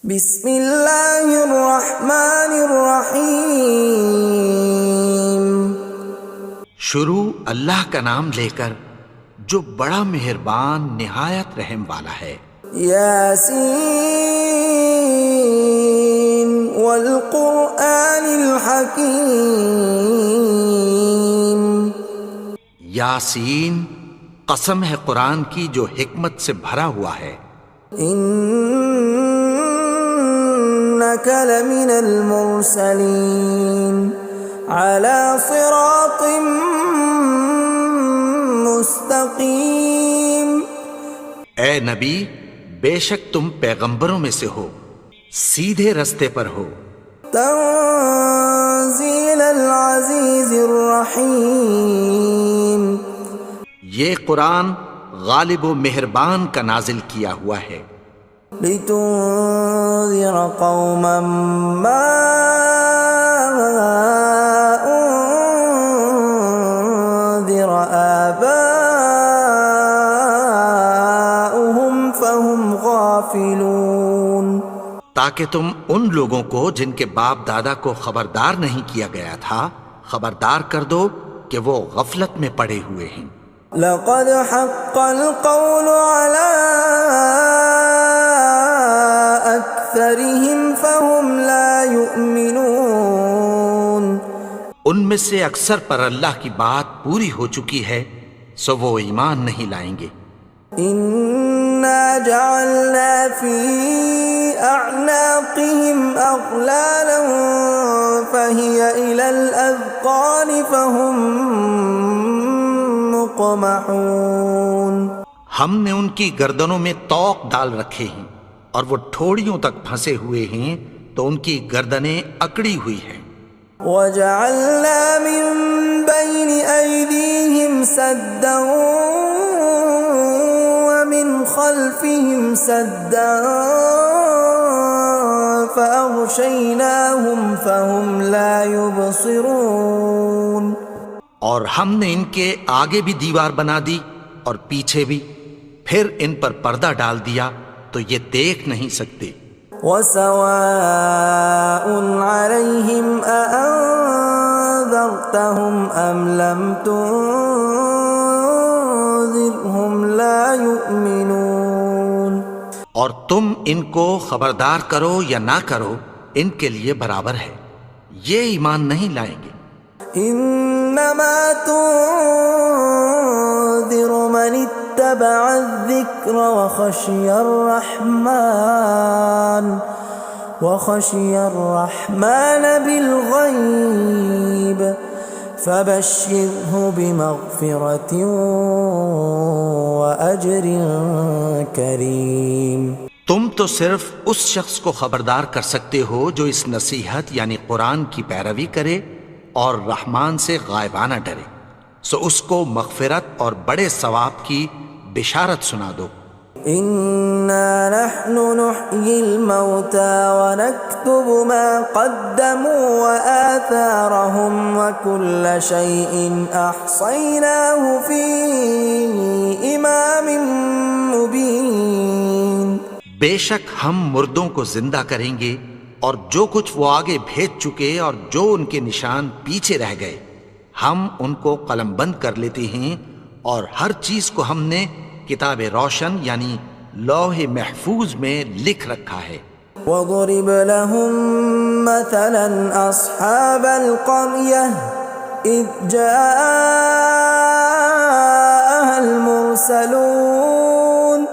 بسم اللہ الرحمن الرحیم۔ شروع اللہ کا نام لے کر جو بڑا مہربان نہایت رحم والا ہے۔ یاسین والقرآن الحکیم۔ یاسین، قسم ہے قرآن کی جو حکمت سے بھرا ہوا ہے۔ انک لمن المرسلین علی صراط مستقیم۔ اے نبی، بے شک تم پیغمبروں میں سے ہو، سیدھے رستے پر ہو۔ تنزیل العزیز الرحیم۔ یہ قرآن غالب و مہربان کا نازل کیا ہوا ہے۔ لتنذر قوما ما انذر آباؤهم فهم غافلون۔ تاکہ تم ان لوگوں کو جن کے باپ دادا کو خبردار نہیں کیا گیا تھا خبردار کر دو کہ وہ غفلت میں پڑے ہوئے ہیں۔ لقد حق القول على أكثرهم فهم لا يؤمنون۔ ان میں سے اکثر پر اللہ کی بات پوری ہو چکی ہے سو وہ ایمان نہیں لائیں گے۔ إنا جعلنا في أعناقهم أغلالا فهي إلى الأذقان فهم مقمحون۔ ہم نے ان کی گردنوں میں طوق ڈال رکھے ہیں اور وہ ٹھوڑیوں تک پھنسے ہوئے ہیں تو ان کی گردنیں اکڑی ہوئی ہیں۔ وَجَعَلْنَا مِن بَيْنِ أَيْدِيهِمْ سَدًّا وَمِنْ خَلْفِهِمْ سَدًّا فَأَغْشَيْنَاهُمْ فَهُمْ لَا يُبْصِرُونَ۔ اور ہم نے ان کے آگے بھی دیوار بنا دی اور پیچھے بھی، پھر ان پر پردہ ڈال دیا تو یہ دیکھ نہیں سکتے۔ وَسَوَاءٌ عَلَيْهِمْ أَأَنذَرْتَهُمْ أَمْ لَمْ تُنذِرْهُمْ لَا يُؤْمِنُونَ۔ اور تم ان کو خبردار کرو یا نہ کرو ان کے لیے برابر ہے، یہ ایمان نہیں لائیں گے۔ انما تنذر من اتبع الذکر وخشی الرحمن بالغیب فبشرہ بمغفرۃ واجر کریم۔ تم تو صرف اس شخص کو خبردار کر سکتے ہو جو اس نصیحت یعنی قرآن کی پیروی کرے اور رحمان سے غائبانہ ڈرے، سو اس کو مغفرت اور بڑے ثواب کی بشارت سنا دو۔ اِنَّا نَحْنُ نُحْيِي الْمَوْتَى وَنَكْتُبُ مَا قَدَّمُوا وَآثَارَهُمْ وَكُلَّ شَيْءٍ أَحْصَيْنَاهُ فِي إِمَامٍ مُبِينٍ۔ بے شک ہم مردوں کو زندہ کریں گے اور جو کچھ وہ آگے بھیج چکے اور جو ان کے نشان پیچھے رہ گئے ہم ان کو قلم بند کر لیتے ہیں، اور ہر چیز کو ہم نے کتاب روشن یعنی لوح محفوظ میں لکھ رکھا ہے۔ وَضُرِبَ لَهُم مَّثَلًا أَصْحَابَ الْقَرْيَةِ إِذْ جَاءَهَا الْمُرْسَلُونَ۔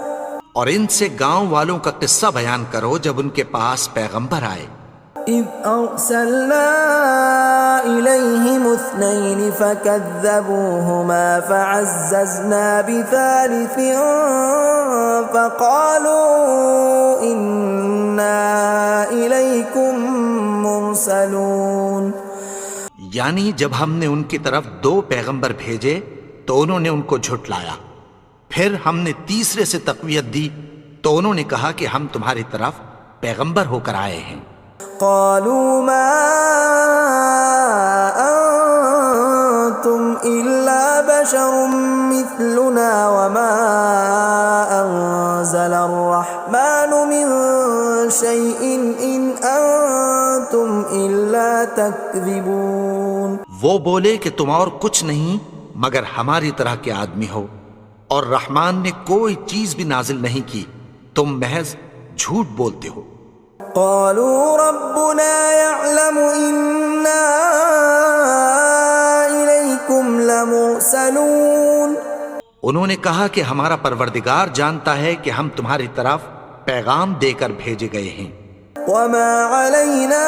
اور ان سے گاؤں والوں کا قصہ بیان کرو جب ان کے پاس پیغمبر آئے۔ إِذْ أَرْسَلْنَا إِلَيْهِمُ اثْنَيْنِ فَكَذَّبُوهُمَا فَعَزَّزْنَا بِثَالِثٍ فَقَالُوا إِنَّا إِلَيْكُمْ مُرْسَلُونَ۔ یعنی جب ہم نے ان کی طرف 2 پیغمبر بھیجے تو انہوں نے ان کو جھٹلایا، پھر ہم نے تیسرے سے تقویت دی تو انہوں نے کہا کہ ہم تمہاری طرف پیغمبر ہو کر آئے ہیں۔ قالوا ما انتم الا بشر مثلنا وما انزل الرحمن من شيء إن أنتم إلا تكذبون. وہ بولے کہ تم اور کچھ نہیں مگر ہماری طرح کے آدمی ہو، اور رحمان نے کوئی چیز بھی نازل نہیں کی، تم محض جھوٹ بولتے ہو. قالوا ربنا يعلم إنا إليكم لمرسلون. انہوں نے کہا کہ ہمارا پروردگار جانتا ہے کہ ہم تمہاری طرف پیغام دے کر بھیجے گئے ہیں. وما علينا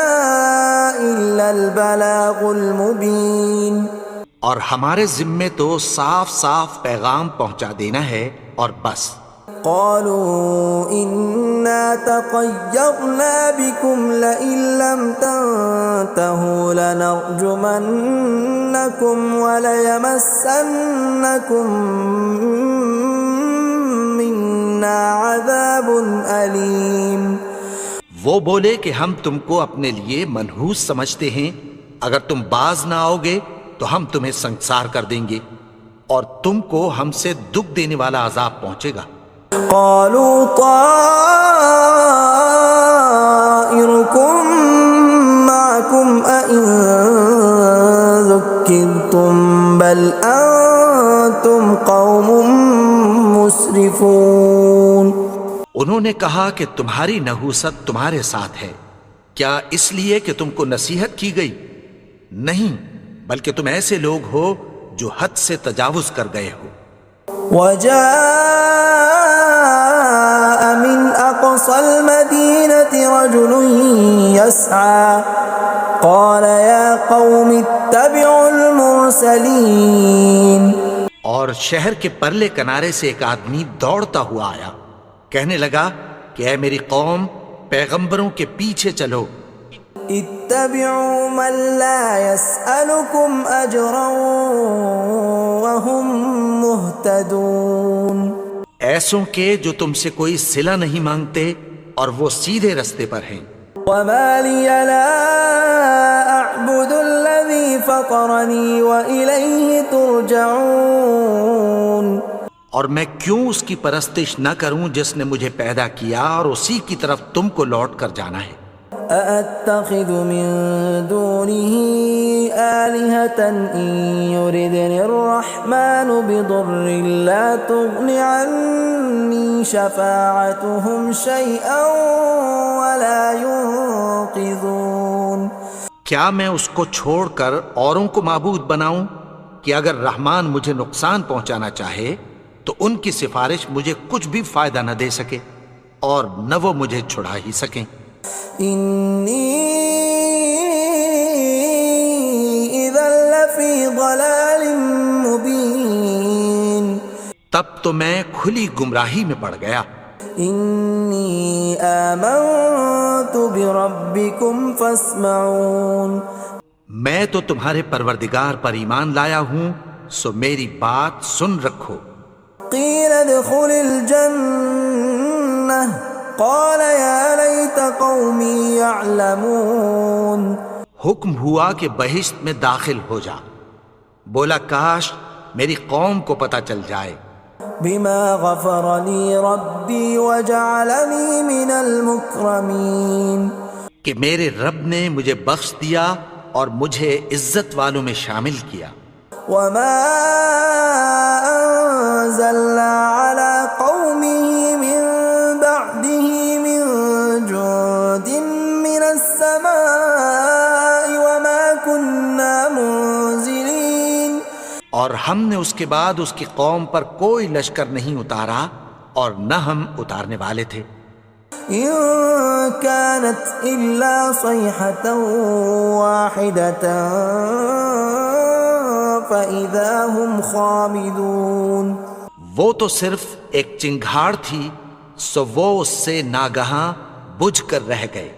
إلا البلاغ المبين. اور ہمارے ذمے تو صاف صاف پیغام پہنچا دینا ہے اور بس. قالوا إنا تطيرنا بكم لئن لم تنتهوا لنرجمنكم وليمسنكم منا عذاب أليم. وہ بولے کہ ہم تم کو اپنے لیے منحوس سمجھتے ہیں، اگر تم باز نہ آؤ گے تو ہم تمہیں سنسار کر دیں گے اور تم کو ہم سے دکھ دینے والا عذاب پہنچے گا. قالوا طائركم معكم أئن ذكرتم بل أنتم قوم مسرفون. انہوں نے کہا کہ تمہاری نحوست تمہارے ساتھ ہے، کیا اس لیے کہ تم کو نصیحت کی گئی؟ نہیں، بلکہ تم ایسے لوگ ہو جو حد سے تجاوز کر گئے ہو. وجاء من أقصى المدينة رجل يسعى قال يا قوم اتبعوا المرسلين. اور شہر کے پرلے کنارے سے ایک آدمی دوڑتا ہوا آیا، کہنے لگا کہ اے میری قوم، پیغمبروں کے پیچھے چلو. اتبعوا من لا يسألكم أجرا وهم مهتدون. ایسوں کے جو تم سے کوئی صلہ نہیں مانگتے اور وہ سیدھے رستے پر ہیں. وما لي لا أعبد الذي فطرني وإليه ترجعون. اور میں کیوں اس کی پرستش نہ کروں جس نے مجھے پیدا کیا اور اسی کی طرف تم کو لوٹ کر جانا ہے. أأتخذ من دونه آلهة إن يردني الرحمن بضر لا تغن عني شفاعتهم شيئا ولا ينقذون. کیا میں اس کو چھوڑ کر اوروں کو معبود بناؤں کہ اگر رحمان مجھے نقصان پہنچانا چاہے تو ان کی سفارش مجھے کچھ بھی فائدہ نہ دے سکے اور نہ وہ مجھے چھڑا ہی سکیں. إني إذا لفي ضلال مبين. تب تو میں کھلی گمراہی میں پڑ گیا. إني آمنت بربكم فاسمعون. میں تو تمہارے پروردگار پر ایمان لایا ہوں، سو میری بات سن رکھو. قيل ادخل الجنة قال يا ليت قومي يعلمون. حکم ہوا کہ بہشت میں داخل ہو جا. بولا کاش میری قوم کو پتہ چل جائے. بما غفر لي ربي وجعلني من المكرمين. کہ میرے رب نے مجھے بخش دیا اور مجھے عزت والوں میں شامل کیا. وما أنزلنا على قومه من بعده من جند من السماء وما كنا منزلين. اور ہم نے اس کے بعد اس کی قوم پر کوئی لشکر نہیں اتارا اور نہ ہم اتارنے والے تھے. إن كانت إلا صيحة واحدة فإذا هم خامدون. وہ تو صرف ایک چنگھاڑ تھی، سو وہ اس سے ناگہاں بجھ کر رہ گئے.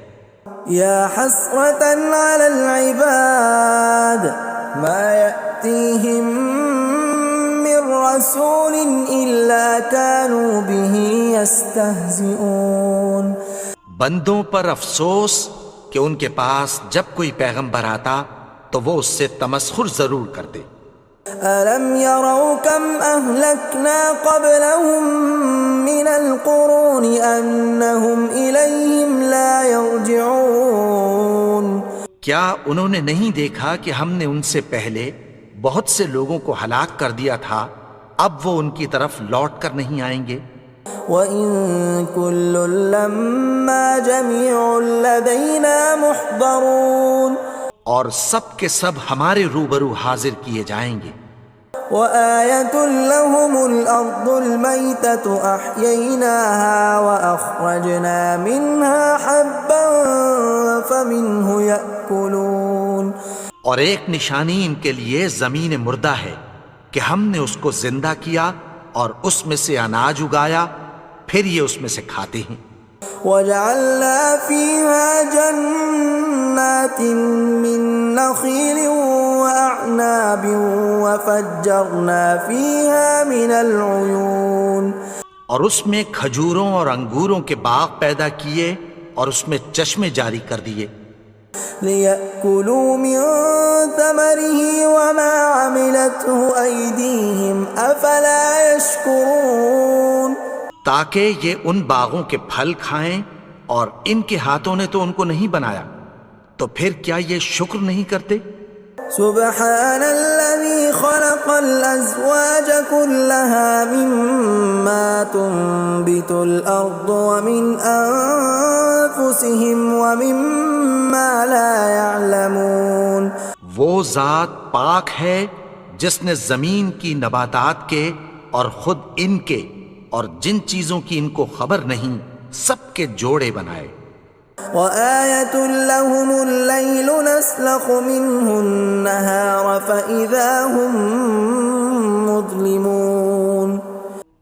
يا حسرة على العباد ما يأتيهم من رسول إلا كانوا به يستهزئون. بندوں پر افسوس کہ ان کے پاس جب کوئی پیغمبر آتا تو وہ اس سے تمسخر ضرور کرتے. أَلَمْ يَرَوْا كَمْ أَهْلَكْنَا قَبْلَهُمْ مِنَ الْقُرُونِ أَنَّهُمْ إِلَيْهِمْ لَا يَرْجِعُونَ کیا انہوں نے نہیں دیکھا کہ ہم نے ان سے پہلے بہت سے لوگوں کو ہلاک کر دیا تھا، اب وہ ان کی طرف لوٹ کر نہیں آئیں گے؟ وَإِن كُلٌّ لَّمَّا جَمِيعٌ لَّدَيْنَا مُحْضَرُونَ اور سب کے سب ہمارے روبرو حاضر کیے جائیں گے۔ وَآيَةٌ لَّهُمُ الْأَرْضُ الْمَيْتَةُ أَحْيَيْنَاهَا وَأَخْرَجْنَا مِنْهَا حَبًّا فَمِنْهُ يَأْكُلُونَ اور ایک نشانی ان کے لیے زمین مردہ ہے کہ ہم نے اس کو زندہ کیا اور اس میں سے اناج اگایا، پھر یہ اس میں سے کھاتے ہیں۔ وَجَعَلْنَا فِيهَا جَنَّاتٍ مِّن نَّخِيلٍ وَأَعْنَابٍ وَفَجَّرْنَا فِيهَا مِنَ الْعُيُونِ اور اس میں کھجوروں اور انگوروں کے باغ پیدا کیے اور اس میں چشمے جاری کر دیے، لِيَأْكُلُوا مِن ثَمَرِهِ وَمَا عَمِلَتْهُ أَيْدِيهِمْ أَفَلَا يَشْكُرُونَ تاکہ یہ ان باغوں کے پھل کھائیں، اور ان کے ہاتھوں نے تو ان کو نہیں بنایا، تو پھر کیا یہ شکر نہیں کرتے؟ سبحان الذي خلق الأزواج كلها مما تنبت الأرض ومن أنفسهم ومما لا يعلمون وہ ذات پاک ہے جس نے زمین کی نباتات کے اور خود ان کے اور جن چیزوں کی ان کو خبر نہیں سب کے جوڑے بنائے۔ وَآيَةٌ لَّهُمُ اللَّيْلُ نَسْلَخُ مِنْهُ النَّهَارَ فَإِذَا هُمْ مُظْلِمُونَ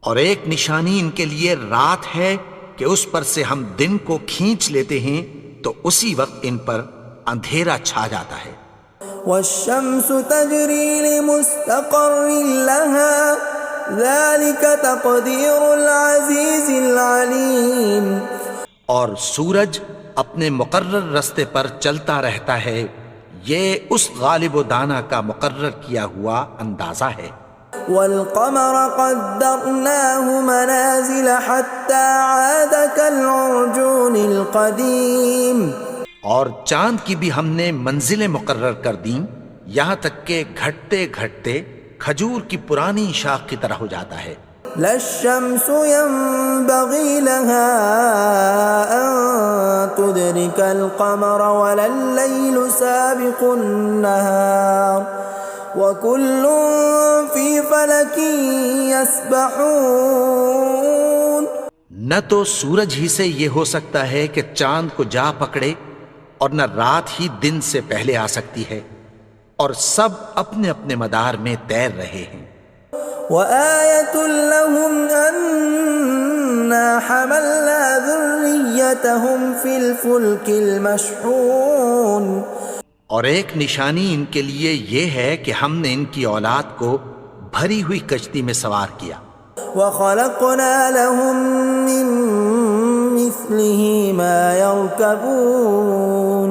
اور ایک نشانی ان کے لیے رات ہے کہ اس پر سے ہم دن کو کھینچ لیتے ہیں تو اسی وقت ان پر اندھیرا چھا جاتا ہے۔ وَالشَّمْسُ تَجْرِي لِمُسْتَقَرٍّ لَّهَا ذَلِكَ تَقْدِيرُ الْعَزِيزِ الْعَلِيمِ اور سورج اپنے مقرر رستے پر چلتا رہتا ہے، یہ اس غالب و دانا کا مقرر کیا ہوا اندازہ ہے۔ وَالْقَمَرَ قَدَّرْنَاهُ مَنَازِلَ حَتَّى عَادَ كَالْعُرْجُونِ الْقَدِيمِ اور چاند کی بھی ہم نے منزلیں مقرر کر دیں، یہاں تک کہ گھٹتے گھٹتے کھجور کی پرانی شاخ کی طرح ہو جاتا ہے۔ لا الشمس ينبغي لها أن تدرك القمر ولا الليل سابق النهار وكل في فلك يسبحون نہ تو سورج ہی سے یہ ہو سکتا ہے کہ چاند کو جا پکڑے، اور نہ رات ہی دن سے پہلے آ سکتی ہے، اور سب اپنے اپنے مدار میں تیر رہے ہیں۔ وَآيَةٌ لَّهُمْ أَنَّا حَمَلْنَا ذُرِّيَّتَهُمْ فِي الْفُلْكِ الْمَشْحُونِ اور ایک نشانی ان کے لیے یہ ہے کہ ہم نے ان کی اولاد کو بھری ہوئی کشتی میں سوار کیا۔ وَخَلَقْنَا لَهُم مِّن مِّثْلِهِ مَا يَرْكَبُونَ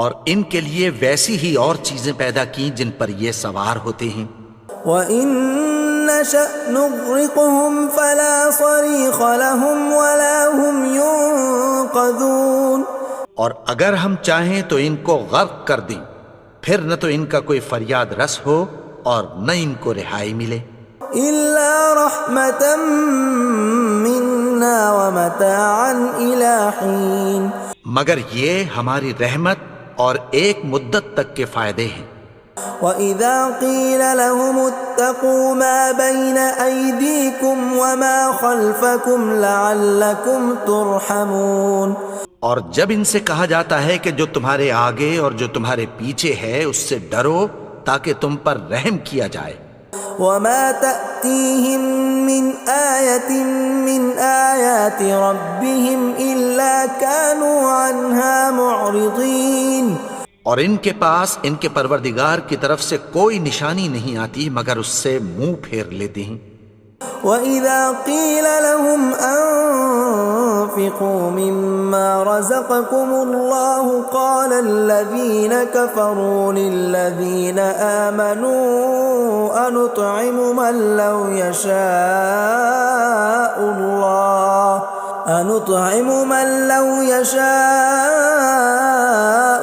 اور ان کے لیے ویسی ہی اور چیزیں پیدا کی جن پر یہ سوار ہوتے ہیں۔ وَإِن نَّشَأْ نُغْرِقْهُمْ فَلَا صَرِيخَ لَهُمْ وَلَا هُمْ يُنقَذُونَ اور اگر ہم چاہیں تو ان کو غرق کر دیں، پھر نہ تو ان کا کوئی فریاد رس ہو اور نہ ان کو رہائی ملے۔ إِلَّا رَحْمَةً مِّنَّا وَمَتَاعًا إِلَىٰ حِينٍ مگر یہ ہماری رحمت اور ایک مدت تک کے فائدے ہیں۔ وَإِذَا قِيلَ لَهُمُ اتَّقُوا مَا بَيْنَ أَيْدِيكُمْ وَمَا خَلْفَكُمْ لَعَلَّكُمْ تُرْحَمُونَ اور جب ان سے کہا جاتا ہے کہ جو تمہارے آگے اور جو تمہارے پیچھے ہے اس سے ڈرو تاکہ تم پر رحم کیا جائے۔ وَمَا تَأْتِيهِم مِّنْ آيَةٍ مِّنْ آيَاتِ رَبِّهِمْ إِلَّا كَانُوا عَنْهَا مُعْرِضِينَ اور ان کے پاس ان کے پروردگار کی طرف سے کوئی نشانی نہیں آتی مگر اس سے منہ پھیر لیتے ہیں۔ وَإِذَا قِيلَ لَهُمْ أَنفِقُوا مِمَّا رَزَقَكُمُ اللَّهُ قَالَ الَّذِينَ كَفَرُوا لِلَّذِينَ آمَنُوا أَنُطْعِمُ مَن لَّوْ يَشَاءُ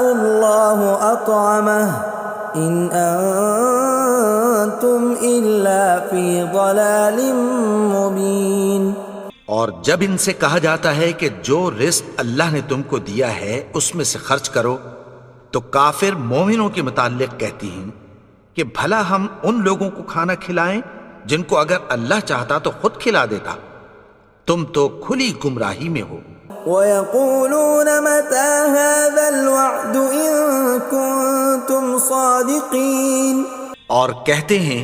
اللَّهُ أَطْعَمَهُ إِنْ أَنْتُمْ إِلَّا فِي ضَلَالٍ مُبِينٍ۔ اور جب ان سے کہا جاتا ہے کہ جو رزق اللہ نے تم کو دیا ہے اس میں سے خرچ کرو، تو کافر مومنوں کے متعلق کہتی ہیں کہ بھلا ہم ان لوگوں کو کھانا کھلائیں جن کو اگر اللہ چاہتا تو خود کھلا دیتا، تم تو کھلی گمراہی میں ہو۔ وَيَقُولُونَ مَتَى هَذَا الْوَعْدُ إِن كُنتُمْ صَادِقِينَ، اور کہتے ہیں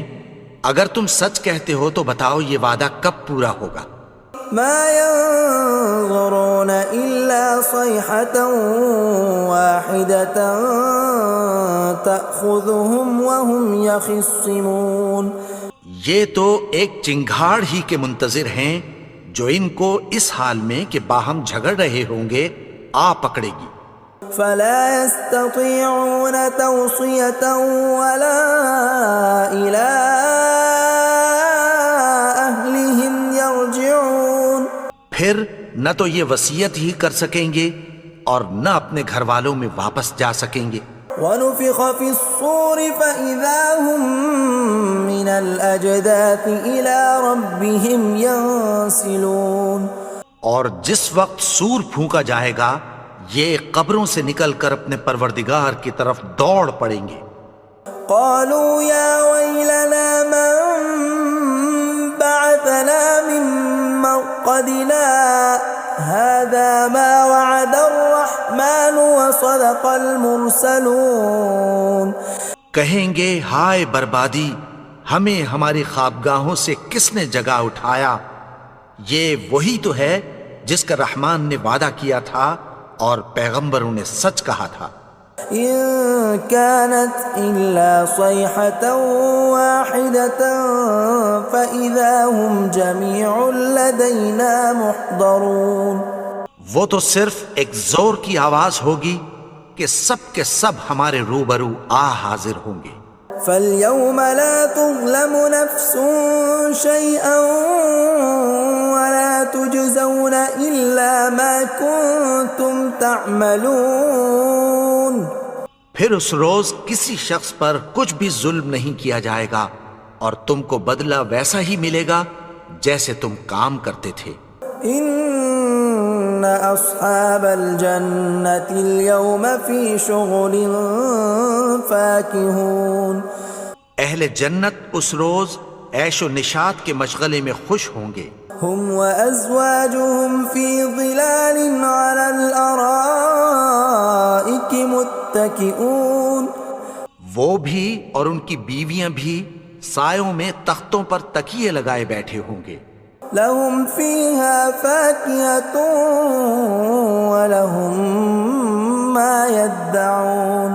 اگر تم سچ کہتے ہو تو بتاؤ یہ وعدہ کب پورا ہوگا۔ مَا يَنظُرُونَ إِلَّا صَيْحَةً وَاحِدَةً تَأْخُذُهُمْ وَهُمْ يَخِصِّمُونَ، یہ تو ایک چنگھاڑ ہی کے منتظر ہیں جو ان کو اس حال میں کہ باہم جھگڑ رہے ہوں گے آ پکڑے گی۔ فَلَا يَسْتَطِيعُونَ تَوْصِيَةً وَلَا إِلَىٰ أَهْلِهِمْ يَرْجِعُونَ، پھر نہ تو یہ وصیت ہی کر سکیں گے اور نہ اپنے گھر والوں میں واپس جا سکیں گے۔ وَنُفِخَ فِي الصُّورِ فَإِذَا هُم مِّنَ الْأَجْدَاثِ إِلَىٰ رَبِّهِمْ يَنسِلُونَ، اور جس وقت سور پھونکا جائے گا یہ قبروں سے نکل کر اپنے پروردگار کی طرف دوڑ پڑیں گے۔ قَالُوا يَا وَيْلَنَا مَن بَعَثَنَا مِن مَّرْقَدِنَا هَٰذَا مَا وَعَدَ الرَّحْمَٰنُ وَصَدَقَ الْمُرْسَلُونَ، کہیں گے ہائے بربادی، ہمیں ہماری خوابگاہوں سے کس نے جگا اٹھایا، یہ وہی تو ہے جس کا رحمان نے وعدہ کیا تھا اور پیغمبروں نے سچ کہا تھا۔ إِن كَانَتْ إِلَّا صَيْحَةً وَاحِدَةً فَإِذَا هُمْ جَمِيعٌ لَدَيْنَا مُحْضَرُونَ، وہ تو صرف ایک زور کی آواز ہوگی کہ سب کے سب ہمارے روبرو آ حاضر ہوں گے۔ فَالْيَوْمَ لَا تُظْلَمُ نَفْسٌ شَيْئًا وَلَا تُجْزَوْنَ إِلَّا مَا كُنتُمْ تَعْمَلُونَ، پھر اس روز کسی شخص پر کچھ بھی ظلم نہیں کیا جائے گا اور تم کو بدلہ ویسا ہی ملے گا جیسے تم کام کرتے تھے۔ إِنَّ أَصْحَابَ الْجَنَّةِ الْيَوْمَ فِي شُغُلٍ فَاكِهُونَ، اہل جنت اس روز عیش و نشاط کے مشغلے میں خوش ہوں گے۔ هُمْ وَأَزْوَاجُهُمْ فِي ظِلَالٍ عَلَى الْأَرَائِكِ مُتَّكِئُونَ، وہ بھی اور ان کی بیویاں بھی سایوں میں تختوں پر تکیے لگائے بیٹھے ہوں گے۔ لَهُمْ فِيهَا فَاكِهَةٌ وَلَهُمْ مَا يَدَّعُونَ،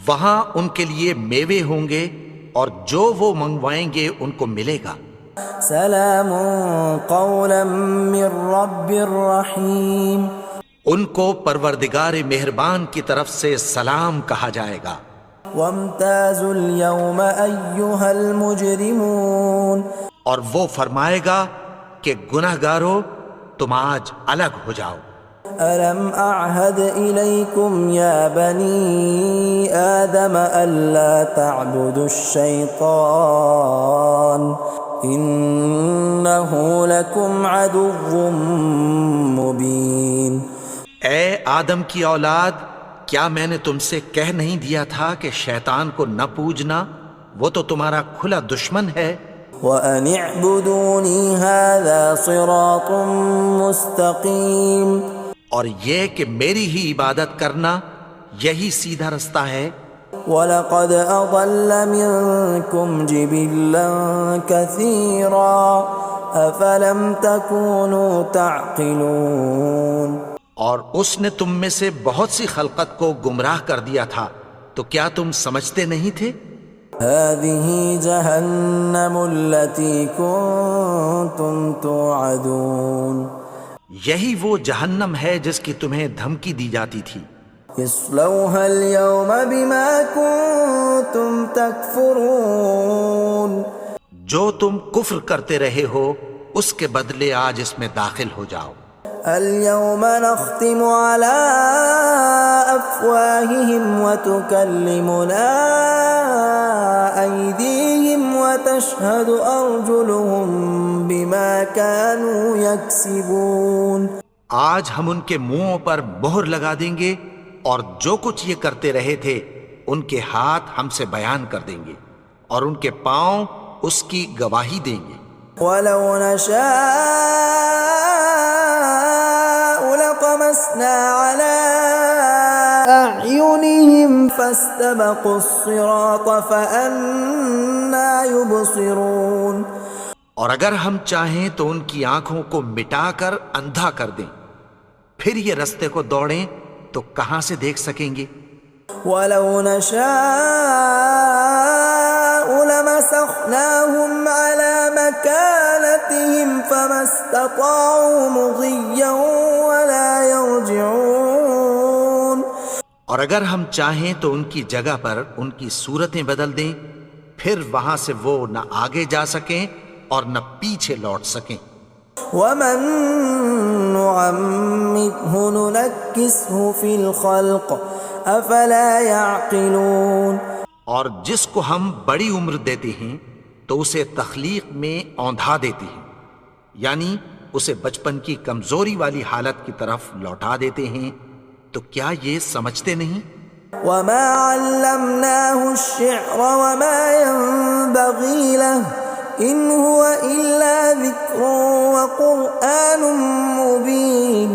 وہاں ان کے لیے میوے ہوں گے اور جو وہ منگوائیں گے ان کو ملے گا۔ سلام قولا من رب رحیم، ان کو پروردگار مہربان کی طرف سے سلام کہا جائے گا۔ وامتازوا اليوم ایھا المجرمون، اور وہ فرمائے گا کہ گنہگارو تم آج الگ ہو جاؤ۔ ألم أعهد إليكم يا بني آدم ألا تعبدوا الشيطان إنه لكم عدو مبين۔ اے آدم کی اولاد، کیا میں نے تم سے کہہ نہیں دیا تھا کہ شیطان کو نہ پوجنا، وہ تو تمہارا کھلا دشمن ہے۔ وَأَنِ اعْبُدُونِي هَذَا صِرَاطٌ مُسْتَقِيمٌ، اور یہ کہ میری ہی عبادت کرنا یہی سیدھا رستہ ہے۔ وَلَقَدْ أَضَلَّ مِنكُمْ جِبِلًّا كَثِيرًا أَفَلَمْ تَكُونُوا تَعْقِلُونَ، اور اس نے تم میں سے بہت سی خلقت کو گمراہ کر دیا تھا، تو کیا تم سمجھتے نہیں تھے؟ هذه جهنم التي كنتم توعدون یہی وہ جہنم ہے جس کی تمہیں دھمکی دی جاتی تھی. اصلوها اليوم بما كنتم تكفرون جو تم کفر کرتے رہے ہو اس کے بدلے آج اس میں داخل ہو جاؤ. اليوم نختم على أفواههم وتكلمنا أيديهم وتشهد أرجلهم بما كانوا يكسبون. آج ہم ان کے منہوں پر مہر لگا دیں گے اور جو کچھ یہ کرتے رہے تھے ان کے ہاتھ ہم سے بیان کر دیں گے اور ان کے پاؤں اس کی گواہی دیں گے. ولو نشاء لطمسنا على أعينهم فاستبقوا الصراط فأنى يبصرون. اور اگر ہم چاہیں تو ان کی آنکھوں کو مٹا کر اندھا کر دیں، پھر یہ رستے کو دوڑیں تو کہاں سے دیکھ سکیں گے. ولو نشاء لمسخناهم على مكانتهم فما استطاعوا مضيا ولا يرجعون. اور اگر ہم چاہیں تو ان کی جگہ پر ان کی صورتیں بدل دیں، پھر وہاں سے وہ نہ آگے جا سکیں اور نہ پیچھے لوٹ سکیں. ومن نعمره ننكسه في الخلق افلا يعقلون. اور جس کو ہم بڑی عمر دیتے ہیں تو اسے تخلیق میں اوندھا دیتے ہیں، یعنی اسے بچپن کی کمزوری والی حالت کی طرف لوٹا دیتے ہیں. تو کیا یہ سمجھتے نہیں؟ وما علمناه الشعر وما ينبغي له ان هو الا ذکر وقرآن مبین.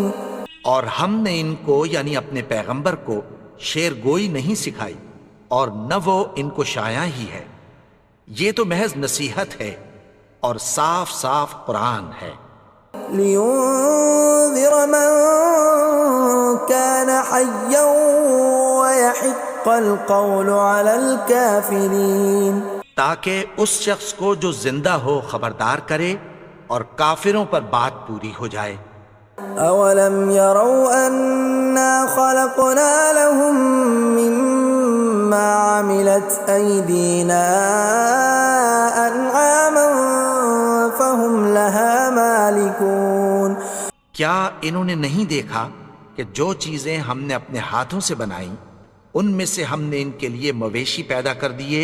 اور ہم نے ان کو یعنی اپنے پیغمبر کو شعر گوئی نہیں سکھائی اور نہ وہ ان کو شایع ہی ہے، یہ تو محض نصیحت ہے اور صاف صاف قرآن ہے. لينذر من كان حيا ويحق القول على الكافرين. تاکہ اس شخص کو جو زندہ ہو خبردار کرے اور کافروں پر بات پوری ہو جائے. اولم يروا انا خلقنا لهم مما عملت ايدينا انعاما فهم لها مالكون. کیا انہوں نے نہیں دیکھا کہ جو چیزیں ہم نے اپنے ہاتھوں سے بنائیں ان میں سے ہم نے ان کے لیے مویشی پیدا کر دیے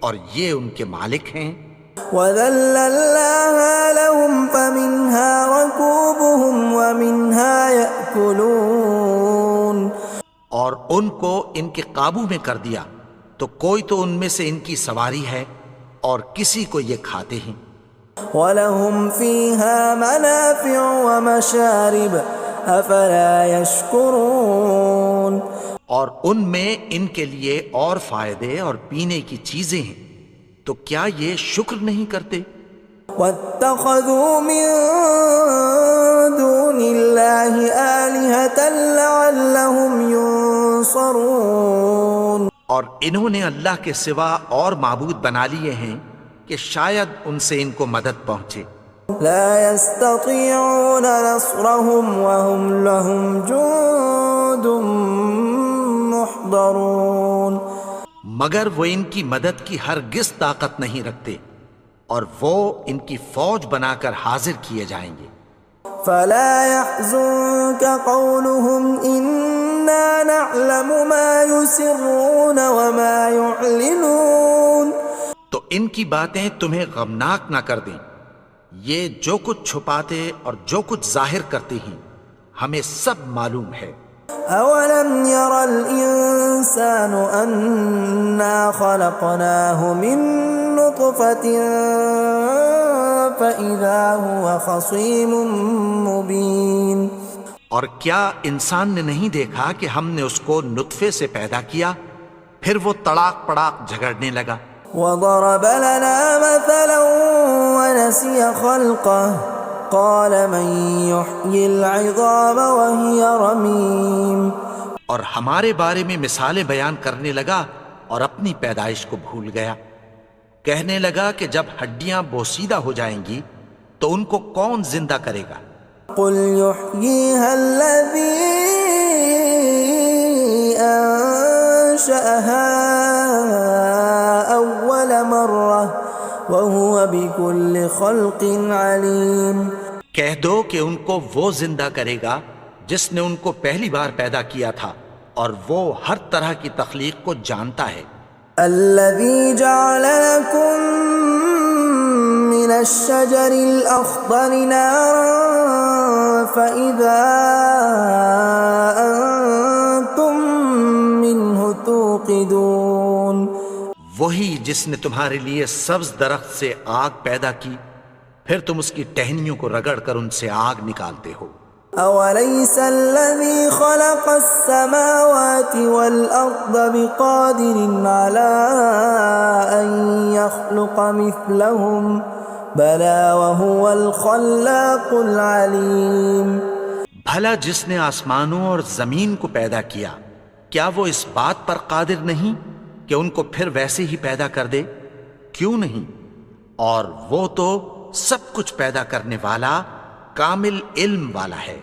اور یہ ان کے مالک ہیں. وَذَلَّلْنَاهَا لَهُمْ فَمِنْهَا رَكُوبُهُمْ وَمِنْهَا يَأْكُلُونَ. اور ان کو ان کے قابو میں کر دیا تو کوئی تو ان میں سے ان کی سواری ہے اور کسی کو یہ کھاتے ہیں. وَلَهُمْ فِيهَا مَنَافِعُ وَمَشَارِبُ أَفَلَا يَشْكُرُونَ. اور ان میں ان کے لیے اور فائدے اور پینے کی چیزیں ہیں، تو کیا یہ شکر نہیں کرتے؟ وَاتَّخَذُوا مِن دُونِ اللَّهِ آلِهَةً لَعَلَّهُمْ يُنصَرُونَ. اور انہوں نے اللہ کے سوا اور معبود بنا لیے ہیں کہ شاید ان سے ان کو مدد پہنچے. لا يستطيعون نصرهم وهم لهم جند محضرون. مگر وہ ان کی مدد کی ہرگز طاقت نہیں رکھتے اور وہ ان کی فوج بنا کر حاضر کیے جائیں گے. فلا يحزنك قولهم إنا نعلم ما يسرون وما يعلنون. تو ان کی باتیں تمہیں غمناک نہ کر دیں، یہ جو کچھ چھپاتے اور جو کچھ ظاہر کرتے ہیں ہمیں سب معلوم ہے. أولم ير الإنسان أنا خلقناه من نطفة فإذا هو خصيم مبين. اور کیا انسان نے نہیں دیکھا کہ ہم نے اس کو نطفے سے پیدا کیا پھر وہ تڑاک پڑاک جھگڑنے لگا. وضرب لنا مثلا ونسي خلقه قال من يحيي العظام وهي رميم. اور ہمارے بارے میں مثالیں بیان کرنے لگا اور اپنی پیدائش کو بھول گیا. کہنے لگا کہ جب ہڈیاں بوسیدہ ہو جائیں گی تو ان کو کون زندہ کرے گا؟ قل يحييها الذي أنشأها أول مرة وهو بكل خلق عليم۔ کہہ دو کہ ان کو وہ زندہ کرے گا جس نے ان کو پہلی بار پیدا کیا تھا اور وہ ہر طرح کی تخلیق کو جانتا ہے۔ الذي جعل لكم من الشجر الأخضر نارا فإذا أنتم منه توقدون۔ وہی جس نے تمہارے لیے سبز درخت سے آگ پیدا کی، پھر تم اس کی ٹہنیوں کو رگڑ کر ان سے آگ نکالتے ہو۔ أوليس الذي خلق السماوات والأرض بقادر على أن يخلق مثلهم بلى وهو الخلاق العليم۔ بھلا جس نے آسمانوں اور زمین کو پیدا کیا، کیا وہ اس بات پر قادر نہیں کہ ان کو پھر ویسے ہی پیدا کر دے؟ کیوں نہیں؟ اور وہ تو سب کچھ پیدا کرنے والا، کامل علم والا ہے۔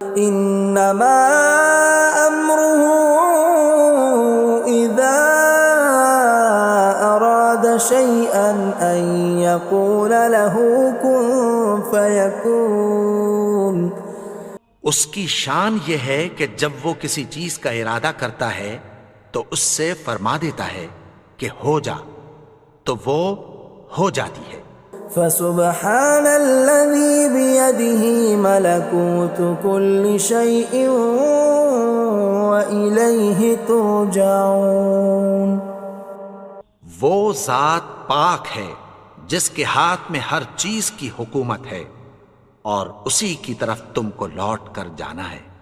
انما امره اذا اراد شيئا ان يقول له كن فيكون۔ اس کی شان یہ ہے کہ جب وہ کسی چیز کا ارادہ کرتا ہے تو اس سے فرما دیتا ہے کہ ہو جا، تو وہ ہو جاتی ہے۔ فسبحان الذي بيده ملكوت كل شيء وإليه ترجعون۔ وہ ذات پاک ہے جس کے ہاتھ میں ہر چیز کی حکومت ہے اور اسی کی طرف تم کو لوٹ کر جانا ہے۔